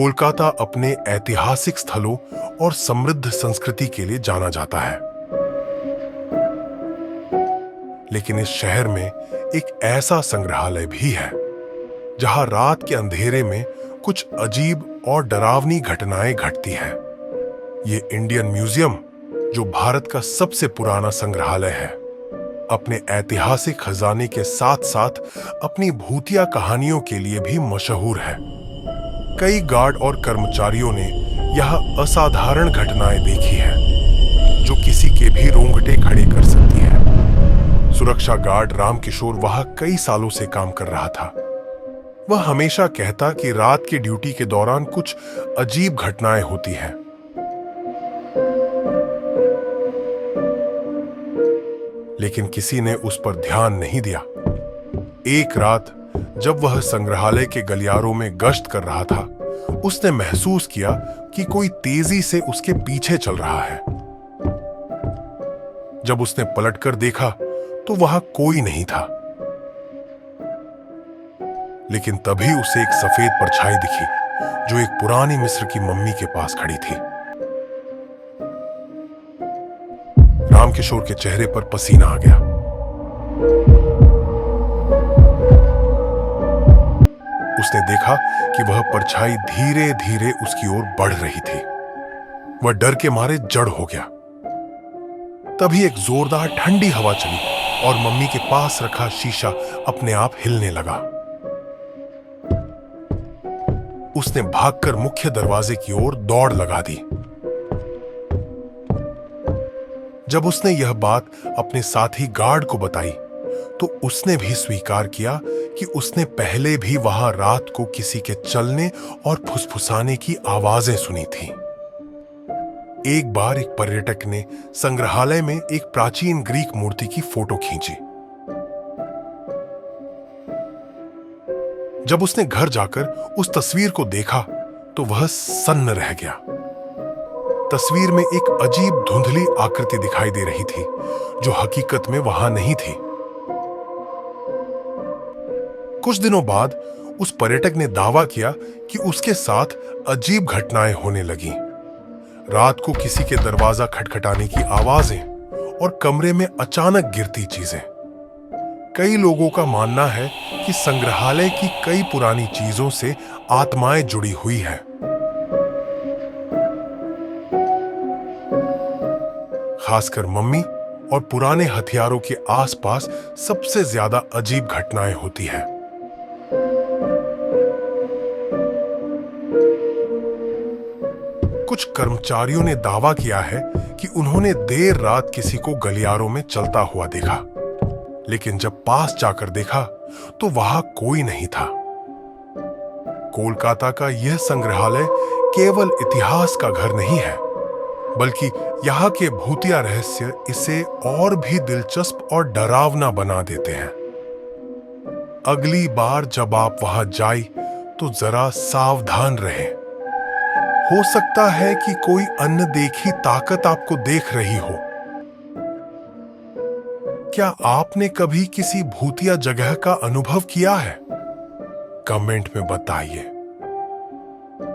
कोलकाता अपने ऐतिहासिक स्थलों और समृद्ध संस्कृति के लिए जाना जाता है, लेकिन इस शहर में एक ऐसा संग्रहालय भी है जहां रात के अंधेरे में कुछ अजीब और डरावनी घटनाएं घटती हैं। ये इंडियन म्यूजियम, जो भारत का सबसे पुराना संग्रहालय है, अपने ऐतिहासिक खजाने के साथ साथ अपनी भूतिया कहानियों के लिए भी मशहूर है। कई गार्ड और कर्मचारियों ने यह असाधारण घटनाएं देखी हैं, जो किसी के भी रोंगटे खड़े कर सकती है। सुरक्षा गार्ड रामकिशोर वहां कई सालों से काम कर रहा था। वह हमेशा कहता कि रात की ड्यूटी के दौरान कुछ अजीब घटनाएं होती हैं। लेकिन किसी ने उस पर ध्यान नहीं दिया। एक रात जब वह संग्रहालय के गलियारों में गश्त कर रहा था, उसने महसूस किया कि कोई तेजी से उसके पीछे चल रहा है। जब उसने पलटकर देखा तो वहां कोई नहीं था, लेकिन तभी उसे एक सफेद परछाई दिखी जो एक पुरानी मिस्र की मम्मी के पास खड़ी थी। रामकिशोर के चेहरे पर पसीना आ गया। उसने देखा कि वह परछाई धीरे धीरे उसकी ओर बढ़ रही थी। वह डर के मारे जड़ हो गया। तभी एक जोरदार ठंडी हवा चली और मम्मी के पास रखा शीशा अपने आप हिलने लगा। उसने भागकर मुख्य दरवाजे की ओर दौड़ लगा दी। जब उसने यह बात अपने साथी गार्ड को बताई तो उसने भी स्वीकार किया कि उसने पहले भी वहां रात को किसी के चलने और फुसफुसाने की आवाजें सुनी थी। एक बार एक पर्यटक ने संग्रहालय में एक प्राचीन ग्रीक मूर्ति की फोटो खींची। जब उसने घर जाकर उस तस्वीर को देखा तो वह सन्न रह गया। तस्वीर में एक अजीब धुंधली आकृति दिखाई दे रही थी जो हकीकत में वहां नहीं थी। कुछ दिनों बाद उस पर्यटक ने दावा किया कि उसके साथ अजीब घटनाएं होने लगीं। रात को किसी के दरवाजा खटखटाने की आवाजें और कमरे में अचानक गिरती चीजें। कई लोगों का मानना है कि संग्रहालय की कई पुरानी चीजों से आत्माएं जुड़ी हुई हैं। खासकर मम्मी और पुराने हथियारों के आसपास सबसे ज्यादा अजीब घटनाएं होती हैं। कुछ कर्मचारियों ने दावा किया है कि उन्होंने देर रात किसी को गलियारों में चलता हुआ देखा, लेकिन जब पास जाकर देखा तो वहां कोई नहीं था। कोलकाता का यह संग्रहालय केवल इतिहास का घर नहीं है, बल्कि यहाँ के भूतिया रहस्य इसे और भी दिलचस्प और डरावना बना देते हैं। अगली बार जब आप वहां जाए तो जरा सावधान रहें। हो सकता है कि कोई अनदेखी ताकत आपको देख रही हो। क्या आपने कभी किसी भूतिया जगह का अनुभव किया है? कमेंट में बताइए।